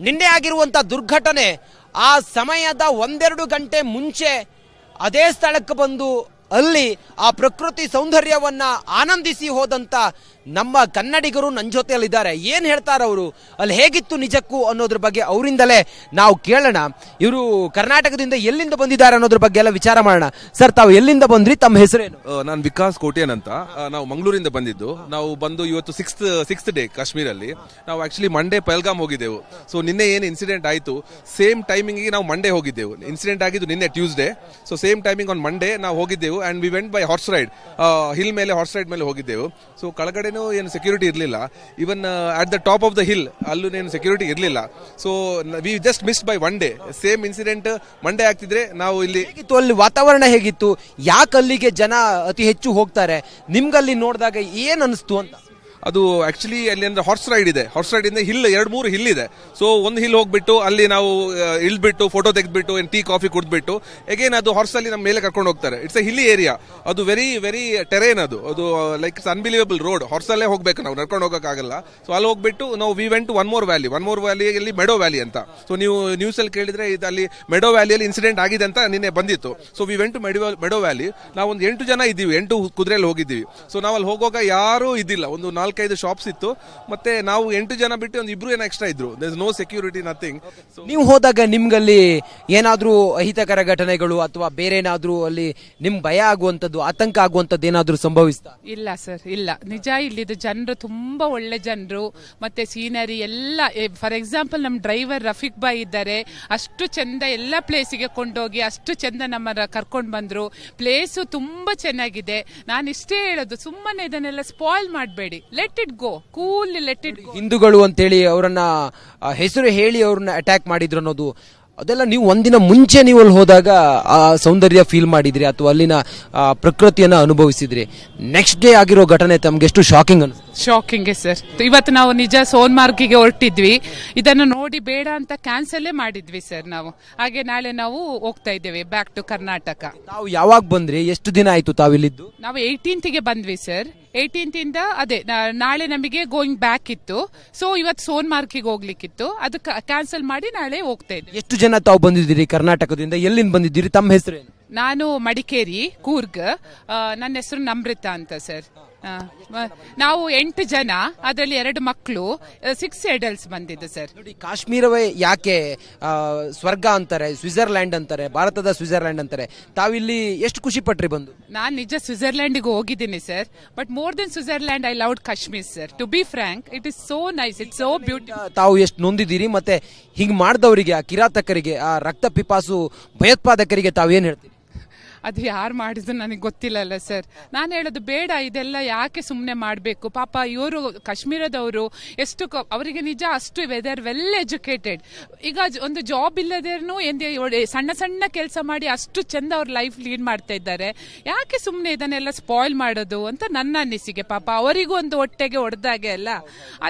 ನಿನ್ನೆ ಆಗಿರುವಂತ ದುರ್ಘಟನೆ ಆ ಸಮಯದ ಒಂದೆರಡು ಗಂಟೆ ಮುಂಚೆ ಅದೇ ಸ್ಥಳಕ್ಕೆ ಬಂದು ಅಲ್ಲಿ ಆ ಪ್ರಕೃತಿ ಸೌಂದರ್ಯವನ್ನ ಆನಂದಿಸಿ ಹೋದಂತ ನಮ್ಮ ಕನ್ನಡಿಗರು ನನ್ನ ಜೊತೆಯಲ್ಲಿದ್ದಾರೆ. ಏನು ಹೇಳ್ತಾರೆ ಅವರು, ಅಲ್ಲಿ ಹೇಗಿತ್ತು ನಿಜಕ್ಕೂ ಅನ್ನೋದ್ರ ಬಗ್ಗೆ ಅವರಿಂದಲೇ ನಾವು ಕೇಳೋಣ. ಇವರು ಕರ್ನಾಟಕದಿಂದ ಎಲ್ಲಿಂದ ಬಂದಿದ್ದಾರೆ ಅನ್ನೋದ್ರ ಬಗ್ಗೆ ಎಲ್ಲ ವಿಚಾರ ಮಾಡೋಣ. ಸರ್, ತಾವು ಎಲ್ಲಿಂದ ಬಂದ್ರಿ, ತಮ್ಮ ಹೆಸರೇನು? ನಾನು ವಿಕಾಸ್ ಕೋಟಿಯನ್ ಅಂತ. ನಾವು ಮಂಗಳೂರಿಂದ ಬಂದಿದ್ದು. ನಾವು ಬಂದು ಇವತ್ತು ಸಿಕ್ಸ್ತ್ ಡೇ ಕಾಶ್ಮೀರಲ್ಲಿ. ನಾವು ಆಕ್ಚುಲಿ ಮಂಡೇ ಪಹಲ್ಗಾಮ್ ಹೋಗಿದ್ದೆವು. ಸೊ ನಿನ್ನೆ ಏನು ಇನ್ಸಿಡೆಂಟ್ ಆಯಿತು ಸೇಮ್ ಟೈಮಿಂಗಿಗೆ ನಾವು ಮಂಡೇ ಹೋಗಿದ್ದೆವು. ಇನ್ಸಿಡೆಂಟ್ ಆಗಿದ್ದು ನಿನ್ನೆ Tuesday. So same timing on Monday ನಾವು ಹೋಗಿದ್ದೆವು and we went by horse ride. Hill ಮೇಲೆ ಹಾರ್ಸ್ ರೈಡ್ ಮೇಲೆ ಹೋಗಿದ್ದೆವು. ಸೊ ಕೆಳಗಡೆ ಏನು ಸೆಕ್ಯೂರಿಟಿ ಇರಲಿಲ್ಲ. Even at the top of the hill ಅಲ್ಲೂ ಏನು ಸೆಕ್ಯೂರಿಟಿ ಇರಲಿಲ್ಲ. So we just missed by one day. Same incident Monday ಆಗ್ತಿದ್ರೆ ನಾವು ಇಲ್ಲಿ. ಅಲ್ಲಿ ವಾತಾವರಣ ಹೇಗಿತ್ತು, ಯಾಕೆ ಅಲ್ಲಿಗೆ ಜನ ಅತಿ ಹೆಚ್ಚು ಹೋಗ್ತಾರೆ, ನಿಮ್ಗಲ್ಲಿ ನೋಡಿದಾಗ ಏನ್ ಅನಿಸ್ತು ಅಂತ? ಅದು ಆಕ್ಚುಲಿ ಅಲ್ಲಿ ಅಂದ್ರೆ ಹಾರ್ಸ್ ರೈಡ್ ಇದೆ. ಹಾರ್ಸ್ ರೈಡ್ ಇಂದ ಹಿಲ್ 2-3 ಹಿಲ್ ಇದೆ. ಸೊ ಒಂದು ಹಿಲ್ ಹೋಗ್ಬಿಟ್ಟು ಅಲ್ಲಿ ನಾವು ಇಳ್ಬಿಟ್ಟು ಫೋಟೋ ತೆಗೆದ್ಬಿಟ್ಟು ಟೀ ಕಾಫಿ ಕುಡ್ಬಿಟ್ಟು ಅಗೇನ್ ಅದು ಹಾರ್ಸ್ ಅಲ್ಲಿ ನಮ್ಮ ಮೇಲೆ ಕರ್ಕೊಂಡು ಹೋಗ್ತಾರೆ. It's a hilly area. ಅದು ವೆರಿ ವೆರಿ ಟೆರೇನ್. ಅದು like it's unbelievable road. Horse ಅಲ್ಲೇ ಹೋಗ್ಬೇಕು, ನಾವು ನಡ್ಕೊಂಡು ಹೋಗಕ್ಕಾಗಲ್ಲ. ಸೊ ಅಲ್ಲಿ ಹೋಗ್ಬಿಟ್ಟು ನಾವು ವಿ ವೆಂಟ್ ಒನ್ ಮೋರ್ ವ್ಯಾಲಿಯಲ್ಲಿ ಮೆಡೋ ವ್ಯಾಲಿ ಅಂತ. ಸೊ ನೀವು ನ್ಯೂಸ್ ಅಲ್ಲಿ ಕೇಳಿದ್ರೆ ಅಲ್ಲಿ ಮೆಡೋ ವ್ಯಾಲಿಯಲ್ಲಿ ಇನ್ಸಿಡೆಂಟ್ ಆಗಿದೆ ಅಂತ ನಿನ್ನೆ ಬಂದಿತ್ತು. So we went to meadow valley. ನಾವು ಒಂದು 8 ಜನ ಇದ್ದೀವಿ, 8 ಕುದುರೆಯಲ್ಲಿ ಹೋಗಿದ್ದೀವಿ. ಸೊ ನಾವು ಅಲ್ಲಿ ಹೋಗುವಾಗ ಯಾರೂ ಇದ್ದಿಲ್ಲ. ಒಂದು 4-5 ಶಾಪ್ಸ್ ಇತ್ತು. ಮತ್ತೆ ನಾವು 8 ಜನ ಬಿಟ್ಟು ಒಂದು 2 ಎಕ್ಸ್ಟ್ರಾ ಇದ್ರು. There is no security, nothing. ನೀವು ಹೋದಾಗ ನಿಮ್ಗಲ್ಲಿ ಏನಾದ್ರೂ ಅಹಿತಕರ ಘಟನೆಗಳು ಅಥವಾ ಬೇರೆ ಏನಾದ್ರೂ ಅಲ್ಲಿ ನಿಮ್ ಭಯ ಆಗುವಂತದ್ದು, ಆತಂಕ ಆಗುವಂತದ್ದು ಏನಾದ್ರೂ ಸಂಭವಿಸ್ತಾ? ಇಲ್ಲ ಸರ್, ಇಲ್ಲ. ನಿಜ, ಇಲ್ಲಿದ್ದು ಜನರು ತುಂಬಾ ಒಳ್ಳೆ ಜನರು. ಮತ್ತೆ ಸೀನರಿ ಎಲ್ಲ, ಫಾರ್ ಎಕ್ಸಾಂಪಲ್ ನಮ್ ಡ್ರೈವರ್ ರಫೀಕ್ ಬಾಯ್ ಇದ್ದಾರೆ. ಅಷ್ಟು ಚಂದ ಎಲ್ಲ ಪ್ಲೇಸಿಗೆ ಕೊಂಡೋಗಿ ಅಷ್ಟು ಚಂದ ನಮ್ಮನ್ನ ಕರ್ಕೊಂಡು ಬಂದ್ರು. ಪ್ಲೇಸು ತುಂಬಾ ಚೆನ್ನಾಗಿದೆ. ನಾನು ಇಷ್ಟೇ ಹೇಳೋದು, ಸುಮ್ಮನೆ ಇದನ್ನೆಲ್ಲ ಸ್ಪಾಯ್ಲ್ ಮಾಡಬೇಡಿ. Let it go, cool, let it go. ಹಿಂದೂಗಳು ಅಂತೇಳಿ ಅವರನ್ನ ಹೆಸರು ಹೇಳಿ ಅವ್ರನ್ನ ಅಟ್ಯಾಕ್ ಮಾಡಿದ್ರು ಅನ್ನೋದು ಅದೆಲ್ಲ ನೀವು ಒಂದಿನ ಮುಂಚೆ ನೀವು ಅಲ್ಲಿ ಹೋದಾಗ ಆ ಸೌಂದರ್ಯ ಫೀಲ್ ಮಾಡಿದ್ರಿ ಅಥವಾ ಅಲ್ಲಿನ ಪ್ರಕೃತಿಯನ್ನ ಅನುಭವಿಸಿದ್ರಿ. ನೆಕ್ಸ್ಟ್ ಡೇ ಆಗಿರೋ ಘಟನೆ ತಮ್ಗೆ ಎಷ್ಟು ಶಾಕಿಂಗ್ ಅನ್ಸುತ್ತೆ? Shocking sir. ಇವತ್ತು ನಾವು ನಿಜ ಸೋನ್ಮಾರ್ಗಿಗೆ ಹೊರಟಿದ್ವಿ. ಇದನ್ನು ನೋಡಿ ಬೇಡ ಅಂತ ಕ್ಯಾನ್ಸಲ್ಲೇ ಮಾಡಿದ್ವಿ ಸರ್ ನಾವು. ಹಾಗೆ ನಾಳೆ ನಾವು ಹೋಗ್ತಾ ಇದ್ದೇವೆ ಬ್ಯಾಕ್ ಟು ಕರ್ನಾಟಕ. ತಾವು ಯಾವಾಗ ಬಂದ್ರಿ, ಎಷ್ಟು ದಿನ ಆಯ್ತು ತಾವಿಲ್ಲಿದ್ದು? ನಾವು 18ಗೆ ಬಂದ್ವಿ ಸರ್. 18 ಅದೇ ನಾಳೆ ನಮಗೆ ಗೋಯಿಂಗ್ ಬ್ಯಾಕ್ ಇತ್ತು. ಸೊ ಇವತ್ತು ಸೋನ್ಮಾರ್ಗಿಗೆ ಹೋಗ್ಲಿಕ್ಕಿತ್ತು, ಅದು ಕ್ಯಾನ್ಸಲ್ ಮಾಡಿ ನಾಳೆ ಹೋಗ್ತಾ ಇದ್ವಿ. ಎಷ್ಟು ಜನ ತಾವು ಬಂದಿದ್ದೀರಿ ಕರ್ನಾಟಕದಿಂದ, ಎಲ್ಲಿಂದ ಬಂದಿದ್ದೀರಿ, ತಮ್ಮ ಹೆಸರೇನು? ನಾನು ಮಡಿಕೇರಿ, ಕೂರ್ಗ್. ನನ್ನ ಹೆಸರು ನಮ್ರತಾ ಅಂತ ಸರ್. ನಾವು 8 ಜನ, ಅದರಲ್ಲಿ 2 ಮಕ್ಕಳು, 6 ಅಡಲ್ಟ್ಸ್ ಬಂದಿದ್ದು ಸರ್. ನೋಡಿ, ಕಾಶ್ಮೀರವೇ ಯಾಕೆ ಸ್ವರ್ಗ ಅಂತಾರೆ, ಸ್ವಿಟ್ಜರ್ಲ್ಯಾಂಡ್ ಅಂತಾರೆ, ಭಾರತದ ಸ್ವಿಟ್ಜರ್ಲ್ಯಾಂಡ್ ಅಂತಾರೆ. ತಾವಿಲ್ಲಿ ಎಷ್ಟು ಖುಷಿ ಪಟ್ರಿ ಬಂದು? ನಾನು ನಿಜ ಸ್ವಿಟ್ಜರ್ಲ್ಯಾಂಡ್ಗೆ ಹೋಗಿದ್ದೀನಿ sir. But more than Switzerland I loved Kashmir sir. To be frank, it is so nice, it's so beautiful. ತಾವು ಎಷ್ಟು ನೊಂದಿದ್ದೀರಿ, ಮತ್ತೆ ಹಿಂಗ್ ಮಾಡಿದವರಿಗೆ, ಆ ಕಿರಾತಕರಿಗೆ, ಆ ರಕ್ತ ಪಿಪಾಸು ಭಯೋತ್ಪಾದಕರಿಗೆ ತಾವೇನ್ ಹೇಳ್ತೀರಿ? ಅದು ಯಾರು ಮಾಡಿದ್ರು ನನಗೆ ಗೊತ್ತಿಲ್ಲಲ್ಲ ಸರ್. ನಾನು ಹೇಳೋದು ಬೇಡ, ಇದೆಲ್ಲ ಯಾಕೆ ಸುಮ್ಮನೆ ಮಾಡಬೇಕು. ಪಾಪ ಇವರು ಕಾಶ್ಮೀರದವರು ಎಷ್ಟು ಅವರಿಗೆ ನಿಜ ಅಷ್ಟು ವೆದರ್ ವೆಲ್ ಎಜುಕೇಟೆಡ್. ಈಗ ಒಂದು ಜಾಬ್ ಇಲ್ಲದೇನು ಸಣ್ಣ ಸಣ್ಣ ಕೆಲಸ ಮಾಡಿ ಅಷ್ಟು ಚಂದ ಅವ್ರ ಲೈಫ್ ಲೀಡ್ ಮಾಡ್ತಾ ಇದ್ದಾರೆ. ಯಾಕೆ ಸುಮ್ಮನೆ ಇದನ್ನೆಲ್ಲ ಸ್ಪಾಯ್ಲ್ ಮಾಡೋದು ಅಂತ ನನ್ನ ಅನಿಸಿಕೆ. ಪಾಪ ಅವರಿಗೂ ಒಂದು ಹೊಟ್ಟೆಗೆ ಹೊಡೆದಾಗೆ ಅಲ್ಲ.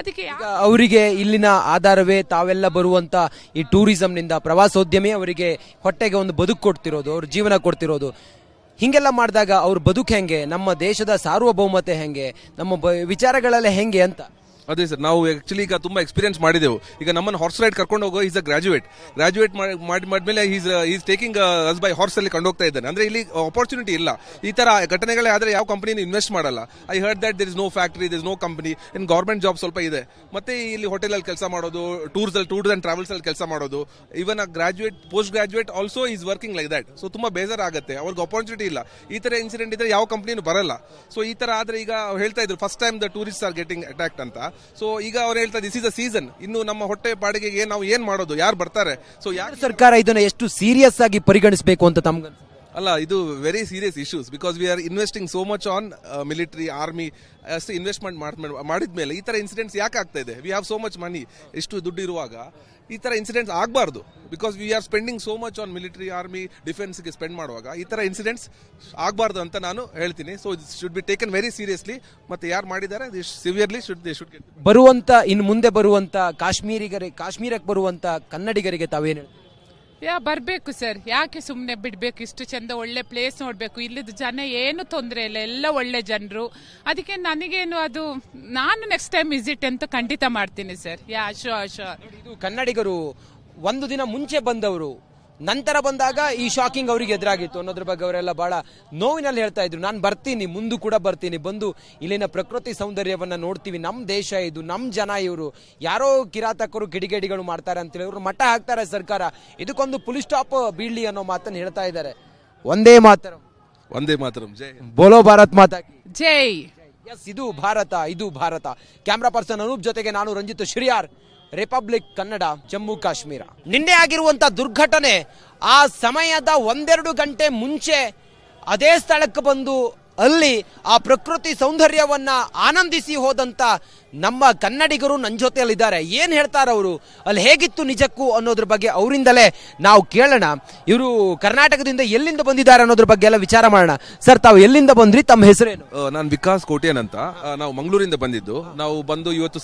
ಅದಕ್ಕೆ ಅವರಿಗೆ ಇಲ್ಲಿನ ಆಧಾರವೇ ತಾವೆಲ್ಲ ಬರುವಂತ ಈ ಟೂರಿಸಂನಿಂದ, ಪ್ರವಾಸೋದ್ಯಮಿ ಅವರಿಗೆ ಹೊಟ್ಟೆಗೆ ಒಂದು ಬದುಕು ಕೊಡ್ತಿರೋದು, ಅವ್ರ ಜೀವನ ಕೊಡ್ತಿರೋದು. ಹಿಂಗೆಲ್ಲ ಮಾಡಿದಾಗ ಅವ್ರ ಬದುಕು ಹೆಂಗೆ, ನಮ್ಮ ದೇಶದ ಸಾರ್ವಭೌಮತೆ ಹೆಂಗೆ, ನಮ್ಮ ವಿಚಾರಗಳೆಲ್ಲ ಹೆಂಗೆ ಅಂತ. ಅದೇ ಸರ್, ನಾವು ಆಕ್ಚುಲಿ ಈಗ ತುಂಬಾ ಎಕ್ಸ್ಪೀರಿಯನ್ಸ್ ಮಾಡಿದೆವು. ಈಗ ನಮ್ಮನ್ನು ಹಾರ್ಸ್ ರೈಡ್ ಕರ್ಕೊಂಡು ಹೋಗೋ ಈಸ್ ಅ ಗ್ರಾಜುಯೇಟ್ ಮಾಡಿದ್ಮೇಲೆ is taking us by horse ಅಲ್ಲಿ ಕೊಂಡು ಹೋಗ್ತಾ ಇದ್ದಾನೆ. ಅಂದ್ರೆ ಇಲ್ಲಿ ಅಪರ್ಚುನಿಟಿ ಇಲ್ಲ. ಈ ತರ ಘಟನೆಗಳೇ ಆದ್ರೆ ಯಾವ ಕಂಪನಿ ಇನ್ವೆಸ್ಟ್ ಮಾಡಲ್ಲ. I heard that there is no factory, there is no company. In government job ಸ್ವಲ್ಪ ಇದೆ. ಮತ್ತೆ ಇಲ್ಲಿ ಹೋಟೆಲ್ ಅಲ್ಲಿ ಕೆಲಸ ಮಾಡೋದು, ಟೂರ್ಸ್ ಅಂಡ್ ಟ್ರಾವೆಲ್ಸ್ ಅಲ್ಲಿ ಕೆಲಸ ಮಾಡೋದು. Even post graduate also is working like that. So ತುಂಬಾ ಬೇಜಾರ್ ಆಗುತ್ತೆ. ಅವ್ರಿಗೆ ಅಪರ್ಚುನಿಟಿ ಇಲ್ಲ. ಈ ತರ ಇನ್ಸಿಡೆಂಟ್ ಇದ್ರೆ ಯಾವ ಕಂಪನಿನೂ ಬರಲ್ಲ. ಸೊ ಈ ತರ ಆದ್ರೆ ಈಗ ಹೇಳ್ತಾ ಇದ್ರು first time the tourist are getting attacked ಅಂತ. ಸೊ ಈಗ ಅವ್ರು ಹೇಳ್ತಾರೆ ದಿಸ್ ಇಸ್ ಅ ಸೀಸನ್. ಇನ್ನು ನಮ್ಮ ಹೊಟ್ಟೆ ಬಾಡಿಗೆಗೆ ನಾವು ಏನ್ ಮಾಡೋದು, ಯಾರು ಬರ್ತಾರೆ? ಸೊ ಯಾರು ಸರ್ಕಾರ ಇದನ್ನ ಎಷ್ಟು ಸೀರಿಯಸ್ ಆಗಿ ಪರಿಗಣಿಸಬೇಕು ಅಂತ ತಮ್ಗೆ ಅಲ್ಲ, ಇದು very serious issues. Because we are investing so much on military, army. ಅಷ್ಟು ಇನ್ವೆಸ್ಟ್ಮೆಂಟ್ ಮಾಡಿದ್ಮೇಲೆ ಈ ತರ ಇನ್ಸಿಡೆಂಟ್ಸ್ ಯಾಕೆ ಆಗ್ತಾ ಇದೆ? We have so much money, ಎಷ್ಟು ದುಡ್ಡು ಇರುವಾಗ ಈ ತರ ಇನ್ಸಿಡೆಂಟ್ಸ್ ಆಗಬಾರ್ದು. Because we are spending so much on military, army, ಡಿಫೆನ್ಸ್ಗೆ ಸ್ಪೆಂಡ್ ಮಾಡುವಾಗ ಈ ತರ ಇನ್ಸಿಡೆಂಟ್ಸ್ ಆಗಬಾರ್ದು ಅಂತ ನಾನು ಹೇಳ್ತೀನಿ. So it should be taken very seriously. ಮತ್ತೆ ಯಾರು ಮಾಡಿದ್ದಾರೆ ಸಿವಿಯರ್ಲಿ ಶುಡ್ ಗೆಟ್. ಬರುವಂತ ಇನ್ನು ಮುಂದೆ ಬರುವಂತ ಕಾಶ್ಮೀರಕ್ಕೆ ಬರುವಂತ ಕನ್ನಡಿಗರಿಗೆ ತಾವೇನು ಹೇಳ್ತೀವಿ? ಬರ್ಬೇಕು ಸರ್, ಯಾಕೆ ಸುಮ್ನೆ ಬಿಡ್ಬೇಕು? ಇಷ್ಟು ಚಂದ ಒಳ್ಳೆ ಪ್ಲೇಸ್ ನೋಡ್ಬೇಕು, ಇಲ್ಲಿದ್ದು ಜನ ಏನು ತೊಂದರೆ ಇಲ್ಲ, ಎಲ್ಲ ಒಳ್ಳೆ ಜನರು. ಅದಕ್ಕೆ ನನಗೇನು ಅದು, ನಾನು ನೆಕ್ಸ್ಟ್ ಟೈಮ್ ವಿಸಿಟ್ ಅಂತ ಖಂಡಿತ ಮಾಡ್ತೀನಿ ಸರ್. ಶೋರ್. ಇದು ಕನ್ನಡಿಗರು ಒಂದು ದಿನ ಮುಂಚೆ ಬಂದವರು, ನಂತರ ಬಂದಾಗ ಈ ಶಾಕಿಂಗ್ ಅವರಿಗೆ ಎದುರಾಗಿತ್ತು ಅನ್ನೋದ್ರ ಬಗ್ಗೆ ಅವರೆಲ್ಲ ಬಹಳ ನೋವಿನಲ್ಲಿ ಹೇಳ್ತಾ ಇದ್ರು. ನಾನು ಬರ್ತೀನಿ, ಮುಂದೆ ಕೂಡ ಬರ್ತೀನಿ, ಬಂದು ಇಲ್ಲಿನ ಪ್ರಕೃತಿ ಸೌಂದರ್ಯವನ್ನ ನೋಡ್ತೀವಿ, ನಮ್ಮ ದೇಶ ಇದು, ನಮ್ಮ ಜನ ಇವರು, ಯಾರೋ ಕಿರಾತಕರು ಕಿಡಿಗೇಡಿಗಳು ಮಾಡ್ತಾರೆ ಅಂತೇಳಿ ಇವರು ಮಟ್ಟ ಹಾಕ್ತಾರೆ ಸರ್ಕಾರ. ಇದಕ್ಕೊಂದು ಪುಲಿ ಸ್ಟಾಪ್ ಬೀಳ್ಲಿ ಅನ್ನೋ ಮಾತನ್ನು ಹೇಳ್ತಾ ಇದ್ದಾರೆ. ಒಂದೇ ಮಾತರಂ ಜೈ, ಬೋಲೋ ಭಾರತ್ ಮಾತಾ ಕಿ ಜೈ. ಎಸ್, ಇದು ಭಾರತ. ಕ್ಯಾಮ್ರಾ ಪರ್ಸನ್ ಅನೂಪ್ ಜೊತೆಗೆ ನಾನು ರಂಜಿತ್ ಶ್ರೀಯಾರ್, ರಿಪಬ್ಲಿಕ್ ಕನ್ನಡ, ಜಮ್ಮು ಕಾಶ್ಮೀರ. ನಿನ್ನೆ ಆಗಿರುವಂತ ದುರ್ಘಟನೆ, ಆ ಸಮಯದ 1-2 ಗಂಟೆ ಮುಂಚೆ ಅದೇ ಸ್ಥಳಕ್ಕೆ ಬಂದು ಅಲ್ಲಿ ಆ ಪ್ರಕೃತಿ ಸೌಂದರ್ಯವನ್ನ ಆನಂದಿಸಿ ಹೋದಂತ ನಮ್ಮ ಕನ್ನಡಿಗರು ನನ್ನ ಜೊತೆಯಲ್ಲಿದ್ದಾರೆ. ಏನ್ ಹೇಳ್ತಾರ ಅವರು, ಅಲ್ಲಿ ಹೇಗಿತ್ತು ನಿಜಕ್ಕೂ ಅನ್ನೋದ್ರ ಬಗ್ಗೆ ಅವರಿಂದಲೇ ನಾವು ಕೇಳೋಣ. ಇವರು ಕರ್ನಾಟಕದಿಂದ ಎಲ್ಲಿಂದ ಬಂದಿದ್ದಾರೆ ಅನ್ನೋದ್ರ ಬಗ್ಗೆ ಎಲ್ಲ ವಿಚಾರ ಮಾಡೋಣ. ಸರ್, ತಾವು ಎಲ್ಲಿಂದ ಬಂದ್ರಿ, ತಮ್ಮ ಹೆಸರೇನು? ನಾನು ವಿಕಾಸ್ ಕೋಟ್ಯನ್ ಅಂತ. ನಾವು ಮಂಗಳೂರಿಂದ ಬಂದಿದ್ದು. ನಾವು ಬಂದು ಇವತ್ತು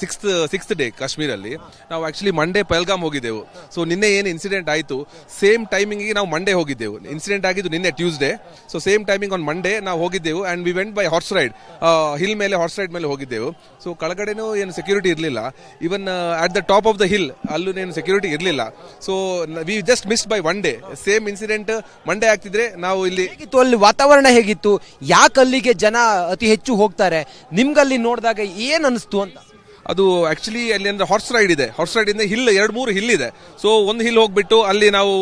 ಸಿಕ್ಸ್ತ್ ಡೇ ಕಾಶ್ಮೀರಲ್ಲಿ. ನಾವು ಆಕ್ಚುಲಿ ಮಂಡೇ ಪಹಲ್ಗಾಮ್ ಹೋಗಿದ್ದೆವು. ಸೊ ನಿನ್ನೆ ಏನು ಇನ್ಸಿಡೆಂಟ್ ಆಯಿತು, ಸೇಮ್ ಟೈಮಿಂಗ್ ನಾವು ಮಂಡೇ ಹೋಗಿದ್ದೆವು. ಇನ್ಸಿಡೆಂಟ್ ಆಗಿದ್ದು ನಿನ್ನೆ Tuesday. So same timing on Monday ನಾವು ಹೋಗಿದ್ದೆವು. And we went by horse ride, hill ಮೇಲೆ ಹಾರ್ಸ್ ರೈಡ್ ಮೇಲೆ ಹೋಗಿದ್ದೆವು. ಸೊ ಕೆಳಗಡೆನೂ ಏನು ಸೆಕ್ಯೂರಿಟಿ ಇರಲಿಲ್ಲ. Even at the top of the hill ಅಲ್ಲೂ ಏನು ಸೆಕ್ಯೂರಿಟಿ ಇರಲಿಲ್ಲ. So we just missed by 1 day. Same incident Monday ಆಗ್ತಿದ್ರೆ ನಾವು ಇಲ್ಲಿ. ಹೇಗಿತ್ತು ಅಲ್ಲಿ ವಾತಾವರಣ, ಹೇಗಿತ್ತು, ಯಾಕೆ ಅಲ್ಲಿಗೆ ಜನ ಅತಿ ಹೆಚ್ಚು ಹೋಗ್ತಾರೆ, ನಿಮ್ಗಲ್ಲಿ ನೋಡಿದಾಗ ಏನ್ ಅನಿಸ್ತು ಅಂತ? ಅದು ಆಕ್ಚುಲಿ ಅಲ್ಲಿ ಅಂದ್ರೆ ಹಾರ್ಸ್ ರೈಡ್ ಇದೆ. ಹಾರ್ಸ್ ರೈಡ್ ಇಂದ ಹಿಲ್ 2-3 ಹಿಲ್ ಇದೆ. ಸೊ ಒಂದು ಹಿಲ್ ಹೋಗ್ಬಿಟ್ಟು ಅಲ್ಲಿ ನಾವು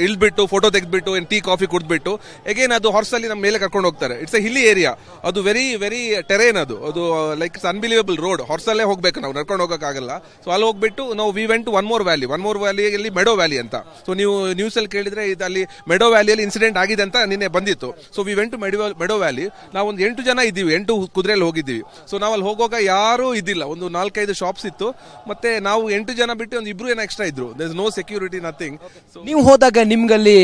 ಇಳ್ಬಿಟ್ಟು ಫೋಟೋ ತೆಗೆದ್ಬಿಟ್ಟು ಟೀ ಕಾಫಿ ಕುಡಿದ್ಬಿಟ್ಟು ಅಗೇನ್ ಅದು ಹಾರ್ಸ್ ಅಲ್ಲಿ ನಮ್ಮ ಮೇಲೆ ಕರ್ಕೊಂಡು ಹೋಗ್ತಾರೆ. It's a hilly area. ಅದು ವೆರಿ ಟೆರೇನ್. ಅದು like it's unbelievable road. Horse ಅಲ್ಲೇ ಹೋಗ್ಬೇಕು, ನಾವು ನಡ್ಕೊಂಡು ಹೋಗಕ್ಕಾಗಲ್ಲ. ಸೊ ಅಲ್ಲಿ ಹೋಗ್ಬಿಟ್ಟು ನಾವು ವಿ ವೆಂಟ್ ಒನ್ ಮೋರ್ ವ್ಯಾಲಿಯಲ್ಲಿ ಮೆಡೋ ವ್ಯಾಲಿ ಅಂತ. ಸೊ ನೀವು ನ್ಯೂಸ್ ಅಲ್ಲಿ ಕೇಳಿದ್ರೆ ಇದು ಅಲ್ಲಿ ಮೆಡೋ ವ್ಯಾಲಿಯಲ್ಲಿ ಇನ್ಸಿಡೆಂಟ್ ಆಗಿದೆ ಅಂತ ನಿನ್ನೆ ಬಂದಿತ್ತು. So we went to meadow valley. ನಾವು ಒಂದು 8 ಜನ ಇದ್ದೀವಿ, 8 ಕುದುರೆಯಲ್ಲಿ ಹೋಗಿದ್ದೀವಿ. ಸೊ ನಾವು ಅಲ್ಲಿ ಹೋಗುವಾಗ ಯಾರೂ ಇದ್ದಿಲ್ಲ. ಒಂದು 4-5 ಶಾಪ್ಸ್ ಇತ್ತು. ಮತ್ತೆ ನಾವು 8 ಜನ ಬಿಟ್ಟು ಒಂದು 2 ಏನೋ ಎಕ್ಸ್ಟ್ರಾ ಇದ್ರು. There is no security, nothing. ನೀವು ಹೋದಾಗ ನಿಮ್ಗಲ್ಲಿ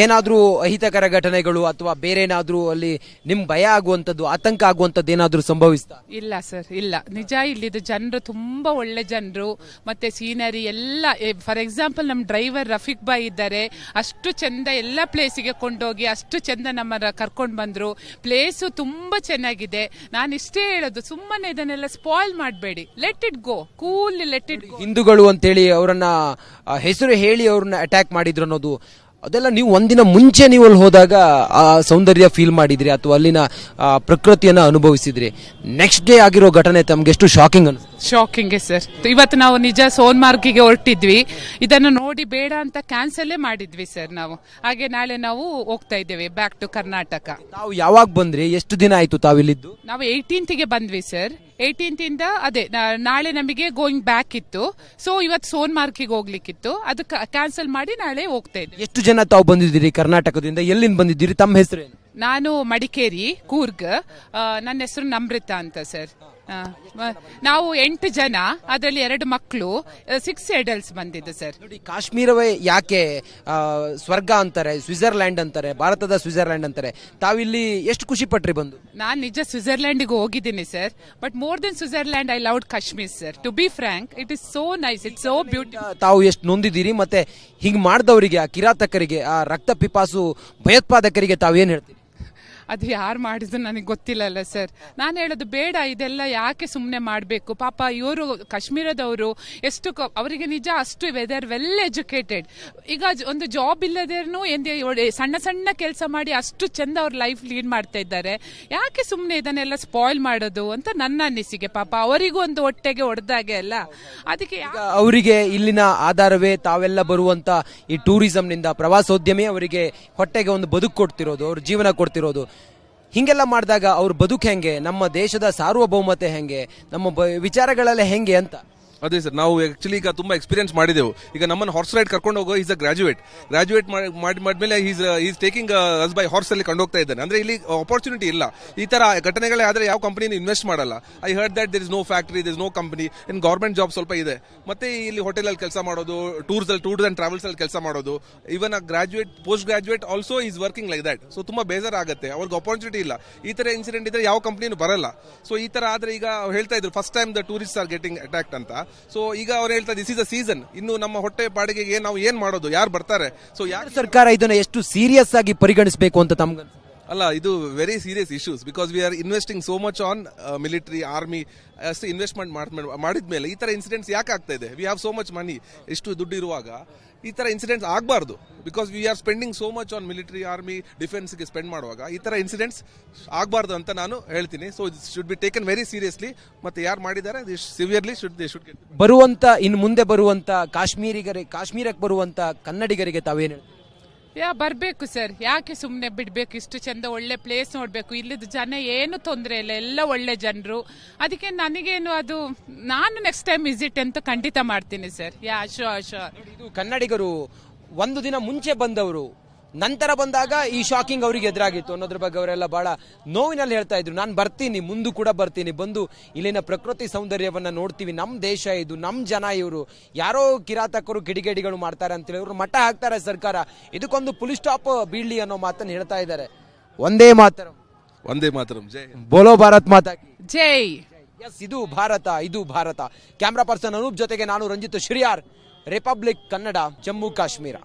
ಏನಾದ್ರೂ ಅಹಿತಕರ ಘಟನೆಗಳು ಅಥವಾ ಬೇರೆ ಏನಾದ್ರೂ ಅಲ್ಲಿ ನಿಮ್ ಭಯ ಆಗುವಂತದ್ದು, ಆತಂಕ ಆಗುವಂತದ್ದು ಏನಾದ್ರೂ ಸಂಭವಿಸ್ತಾ? ಇಲ್ಲ ಸರ್, ಇಲ್ಲ. ನಿಜ, ಇಲ್ಲಿದ್ದು ಜನರು ತುಂಬಾ ಒಳ್ಳೆ ಜನರು. ಮತ್ತೆ ಸೀನರಿ ಎಲ್ಲ, ಫಾರ್ ಎಕ್ಸಾಂಪಲ್ ನಮ್ಮ ಡ್ರೈವರ್ ರಫೀಕ್ ಬಾಯ್ ಇದ್ದಾರೆ. ಅಷ್ಟು ಚಂದ ಎಲ್ಲ ಪ್ಲೇಸಿಗೆ ಕೊಂಡೋಗಿ ಅಷ್ಟು ಚಂದ ನಮ್ಮನ್ನ ಕರ್ಕೊಂಡು ಬಂದ್ರು. ಪ್ಲೇಸು ತುಂಬಾ ಚೆನ್ನಾಗಿದೆ. ನಾನು ಇಷ್ಟೇ ಹೇಳೋದು, ಸುಮ್ಮನೆ ಇದನ್ನೆಲ್ಲ ಸ್ಪಾಯ್ಲ್ ಮಾಡಬೇಡಿ. Let it go, cool, let it go. ಹಿಂದೂಗಳು ಅಂತೇಳಿ ಅವರನ್ನ ಹೆಸರು ಹೇಳಿ ಅವ್ರನ್ನ ಅಟ್ಯಾಕ್ ಮಾಡಿದ್ರು ಅನ್ನೋದು, ಅದೆಲ್ಲ ನೀವು ಒಂದಿನ ಮುಂಚೆ ನೀವು ಅಲ್ಲಿ ಹೋದಾಗ ಆ ಸೌಂದರ್ಯ ಫೀಲ್ ಮಾಡಿದ್ರಿ ಅಥವಾ ಅಲ್ಲಿನ ಪ್ರಕೃತಿಯನ್ನ ಅನುಭವಿಸಿದ್ರಿ. ನೆಕ್ಸ್ಟ್ ಡೇ ಆಗಿರೋ ಘಟನೆ ತಮ್ಗೆ ಎಷ್ಟು ಶಾಕಿಂಗ್ ಅನ್ಸುತ್ತೆ? Shocking sir. ಇವತ್ತು ನಾವು ನಿಜ ಸೋನ್ಮಾರ್ಗಿಗೆ ಹೊರಟಿದ್ವಿ. ಇದನ್ನು ನೋಡಿ ಬೇಡ ಅಂತ ಕ್ಯಾನ್ಸಲ್ಲೇ ಮಾಡಿದ್ವಿ ಸರ್ ನಾವು. ಹಾಗೆ ನಾಳೆ ನಾವು ಹೋಗ್ತಾ ಇದ್ದೇವೆ ಬ್ಯಾಕ್ ಟು ಕರ್ನಾಟಕ. ತಾವು ಯಾವಾಗ ಬಂದ್ರಿ, ಎಷ್ಟು ದಿನ ಆಯ್ತು ತಾವಿಲ್ಲಿದ್ದು? ನಾವು 18ಗೆ ಬಂದ್ವಿ ಸರ್. 18 ಅದೇ ನಾಳೆ ನಮಗೆ ಗೋಯಿಂಗ್ ಬ್ಯಾಕ್ ಇತ್ತು. ಸೊ ಇವತ್ತು ಸೋನ್ಮಾರ್ಗಿಗೆ ಹೋಗ್ಲಿಕ್ಕಿತ್ತು, ಅದಕ್ಕೆ ಕ್ಯಾನ್ಸಲ್ ಮಾಡಿ ನಾಳೆ ಹೋಗ್ತಾ ಇದ್ವಿ. ಎಷ್ಟು ಜನ ತಾವು ಬಂದಿದ್ದೀರಿ ಕರ್ನಾಟಕದಿಂದ, ಎಲ್ಲಿಂದ ಬಂದಿದ್ದೀರಿ, ತಮ್ಮ ಹೆಸರೇನು? ನಾನು ಮಡಿಕೇರಿ, ಕೂರ್ಗ್. ನನ್ನ ಹೆಸರು ನಮ್ರತಾ ಅಂತ ಸರ್. ನಾವು 8 ಜನ, ಅದರಲ್ಲಿ 2 ಮಕ್ಕಳು, 6 ಅಡಲ್ಟ್ಸ್ ಬಂದಿದ್ದು ಸರ್. ನೋಡಿ, ಕಾಶ್ಮೀರವೇ ಯಾಕೆ ಸ್ವರ್ಗ ಅಂತಾರೆ, ಸ್ವಿಟ್ಜರ್ಲ್ಯಾಂಡ್ ಅಂತಾರೆ, ಭಾರತದ ಸ್ವಿಟ್ಜರ್ಲ್ಯಾಂಡ್ ಅಂತಾರೆ. ತಾವಿಲ್ಲಿ ಎಷ್ಟು ಖುಷಿ ಪಟ್ರಿ ಬಂದು? ನಾನು ನಿಜ ಸ್ವಿಟ್ಜರ್ಲ್ಯಾಂಡ್ಗೆ ಹೋಗಿದ್ದೀನಿ sir, but more than Switzerland I loved Kashmir sir. To be frank, it is so nice, it's so beautiful. ತಾವು ಎಷ್ಟು ನೊಂದಿದ್ದೀರಿ, ಮತ್ತೆ ಹಿಂಗ್ ಮಾಡಿದವರಿಗೆ, ಆ ಕಿರಾತಕರಿಗೆ, ಆ ರಕ್ತ ಪಿಪಾಸು ಭಯೋತ್ಪಾದಕರಿಗೆ ತಾವೇನ್ ಹೇಳ್ತೀರಿ? ಅದು ಯಾರು ಮಾಡಿದ್ರು ನನಗೆ ಗೊತ್ತಿಲ್ಲಲ್ಲ ಸರ್. ನಾನು ಹೇಳೋದು ಬೇಡ, ಇದೆಲ್ಲ ಯಾಕೆ ಸುಮ್ಮನೆ ಮಾಡಬೇಕು? ಪಾಪ ಇವರು ಕಾಶ್ಮೀರದವರು ಎಷ್ಟು ಅವರಿಗೆ ನಿಜ ಅಷ್ಟು ವೆದರ್ ವೆಲ್ ಎಜುಕೇಟೆಡ್. ಈಗ ಒಂದು ಜಾಬ್ ಇಲ್ಲದೇನು ಸಣ್ಣ ಸಣ್ಣ ಕೆಲಸ ಮಾಡಿ ಅಷ್ಟು ಚಂದ ಅವ್ರ ಲೈಫ್ ಲೀಡ್ ಮಾಡ್ತಾ ಇದ್ದಾರೆ. ಯಾಕೆ ಸುಮ್ಮನೆ ಇದನ್ನೆಲ್ಲ ಸ್ಪಾಯ್ಲ್ ಮಾಡೋದು ಅಂತ ನನ್ನ ಅನಿಸಿಕೆ. ಪಾಪ ಅವರಿಗೂ ಒಂದು ಹೊಟ್ಟೆಗೆ ಹೊಡೆದಾಗೆ ಅಲ್ಲ. ಅದಕ್ಕೆ ಅವರಿಗೆ ಇಲ್ಲಿನ ಆಧಾರವೇ ತಾವೆಲ್ಲ ಬರುವಂತ ಈ ಟೂರಿಸಂನಿಂದ, ಪ್ರವಾಸೋದ್ಯಮೇ ಅವರಿಗೆ ಹೊಟ್ಟೆಗೆ ಒಂದು ಬದುಕು ಕೊಡ್ತಿರೋದು, ಅವ್ರ ಜೀವನ ಕೊಡ್ತಿರೋದು. ಹಿಂಗೆಲ್ಲ ಮಾಡಿದಾಗ ಅವ್ರ ಬದುಕು ಹೆಂಗೆ, ನಮ್ಮ ದೇಶದ ಸಾರ್ವಭೌಮತೆ ಹೆಂಗೆ, ನಮ್ಮ ವಿಚಾರಗಳೆಲ್ಲ ಹೆಂಗೆ ಅಂತ. ಅದೇ ಸರ್, ನಾವು ಆಕ್ಚುಲಿ ಈಗ ತುಂಬಾ ಎಕ್ಸ್ಪೀರಿಯನ್ಸ್ ಮಾಡಿದೆವು. ಈಗ ನಮ್ಮನ್ನು ಹಾರ್ಸ್ ರೈಡ್ ಕರ್ಕೊಂಡು ಹೋಗೋ ಈಸ್ ಅ ಗ್ರಾಜುಯೇಟ್ ಮಾಡಿದ್ಮೇಲೆ is taking us by horse ಅಲ್ಲಿ ಕೊಂಡೋಗ್ತಾ ಇದ್ದಾನೆ. ಅಂದ್ರೆ ಇಲ್ಲಿ ಅಪರ್ಚುನಿಟಿ ಇಲ್ಲ. ಈ ತರ ಘಟನೆಗಳೇ ಆದ್ರೆ ಯಾವ ಕಂಪನಿ ಇನ್ವೆಸ್ಟ್ ಮಾಡಲ್ಲ. I heard that there is no factory, there is no company. In government job ಸ್ವಲ್ಪ ಇದೆ. ಮತ್ತೆ ಇಲ್ಲಿ ಹೋಟೆಲ್ ಅಲ್ಲಿ ಕೆಲಸ ಮಾಡೋದು, ಟೂರ್ಸ್ ಅಂಡ್ ಟ್ರಾವೆಲ್ಸ್ ಅಲ್ಲಿ ಕೆಲಸ ಮಾಡೋದು. Even graduate, post graduate also is working like that. So ತುಂಬಾ ಬೇಜಾರ್ ಆಗುತ್ತೆ, ಅವ್ರಿಗೆ ಅಪರ್ಚುನಿಟಿ ಇಲ್ಲ. ಈ ತರ ಇನ್ಸಿಡೆಂಟ್ ಇದ್ರೆ ಯಾವ ಕಂಪನಿನೂ ಬರಲ್ಲ. ಸೊ ಈ ತರ ಆದ್ರೆ, ಈಗ ಹೇಳ್ತಾ ಇದ್ರು first time the tourist are getting attacked ಅಂತ. ಸೊ ಈಗ ಅವ್ರು ಹೇಳ್ತಾರೆ ದಿಸ್ ಇಸ್ ಅ ಸೀಸನ್, ಇನ್ನು ನಮ್ಮ ಹೊಟ್ಟೆ ಬಾಡಿಗೆಗೆ ನಾವು ಏನ್ ಮಾಡೋದು, ಯಾರು ಬರ್ತಾರೆ? ಸೊ ಯಾಕೆ ಸರ್ಕಾರ ಇದನ್ನ ಎಷ್ಟು ಸೀರಿಯಸ್ ಆಗಿ ಪರಿಗಣಿಸಬೇಕು ಅಂತ ತಮ್ಗೆ ಅಲ್ಲ, ಇದು very serious issues because we are investing so much on military army ಅಷ್ಟು ಇನ್ವೆಸ್ಟ್ಮೆಂಟ್ ಮಾಡಿದ್ಮೇಲೆ ಈ ತರ ಇನ್ಸಿಡೆಂಟ್ಸ್ ಯಾಕೆ ಆಗ್ತಾ ಇದೆ? We have so much money, ಎಷ್ಟು ದುಡ್ಡು ಇರುವಾಗ ಈ ತರ ಇನ್ಸಿಡೆಂಟ್ಸ್ ಆಗಬಾರ್ದು. Because we are spending so much on military army ಡಿಫೆನ್ಸ್ಗೆ ಸ್ಪೆಂಡ್ ಮಾಡುವಾಗ ಈ ತರ ಇನ್ಸಿಡೆಂಟ್ಸ್ ಆಗಬಾರ್ದು ಅಂತ ನಾನು ಹೇಳ್ತೀನಿ. So it should be taken very seriously. ಮತ್ತೆ ಯಾರು ಮಾಡಿದ್ದಾರೆ ಸಿವಿಯರ್ಲಿ ಶುಡ್ ಬರುವಂತ ಇನ್ನು ಮುಂದೆ ಬರುವಂತ ಕಾಶ್ಮೀರಕ್ಕೆ ಬರುವಂತ ಕನ್ನಡಿಗರಿಗೆ ತಾವೇನು ಬರ್ಬೇಕು ಸರ್, ಯಾಕೆ ಸುಮ್ನೆ ಬಿಡ್ಬೇಕು? ಇಷ್ಟು ಚಂದ ಒಳ್ಳೆ ಪ್ಲೇಸ್ ನೋಡ್ಬೇಕು, ಇಲ್ಲಿದ್ದು ಜನ ಏನು ತೊಂದರೆ ಇಲ್ಲ, ಎಲ್ಲ ಒಳ್ಳೆ ಜನರು. ಅದಕ್ಕೆ ನನಗೇನು ಅದು, ನಾನು ನೆಕ್ಸ್ಟ್ ಟೈಮ್ ವಿಸಿಟ್ ಅಂತ ಖಂಡಿತ ಮಾಡ್ತೀನಿ ಸರ್. ಇದು ಕನ್ನಡಿಗರು ಒಂದು ದಿನ ಮುಂಚೆ ಬಂದವರು, ನಂತರ ಬಂದಾಗ ಈ ಶಾಕಿಂಗ್ ಅವರಿಗೆ ಎದುರಾಗಿತ್ತು ಅನ್ನೋದ್ರ ಬಗ್ಗೆ ಅವರೆಲ್ಲ ಬಹಳ ನೋವಿನಲ್ಲಿ ಹೇಳ್ತಾ ಇದ್ರು. ನಾನು ಬರ್ತೀನಿ, ಮುಂದೆ ಕೂಡ ಬರ್ತೀನಿ, ಬಂದು ಇಲ್ಲಿನ ಪ್ರಕೃತಿ ಸೌಂದರ್ಯವನ್ನ ನೋಡ್ತೀವಿ, ನಮ್ಮ ದೇಶ ಇದು, ನಮ್ಮ ಜನ ಇವರು, ಯಾರೋ ಕಿರಾತಕರು ಕಿಡಿಗೇಡಿಗಳು ಮಾಡ್ತಾರೆ ಅಂತೇಳಿ ಇವರು ಮಟ್ಟ ಹಾಕ್ತಾರೆ ಸರ್ಕಾರ. ಇದಕ್ಕೊಂದು ಪುಲಿ ಸ್ಟಾಪ್ ಬೀಳ್ಲಿ ಅನ್ನೋ ಮಾತನ್ನು ಹೇಳ್ತಾ ಇದ್ದಾರೆ. ಒಂದೇ ಮಾತರಂ ಜೈ, ಬೋಲೋ ಭಾರತ್ ಮಾತಾ ಕಿ ಜೈ. ಎಸ್, ಇದು ಭಾರತ. ಕ್ಯಾಮ್ರಾ ಪರ್ಸನ್ ಅನೂಪ್ ಜೊತೆಗೆ ನಾನು ರಂಜಿತ್ ಶ್ರೀಯಾರ್, ರಿಪಬ್ಲಿಕ್ ಕನ್ನಡ, ಜಮ್ಮು ಕಾಶ್ಮೀರ.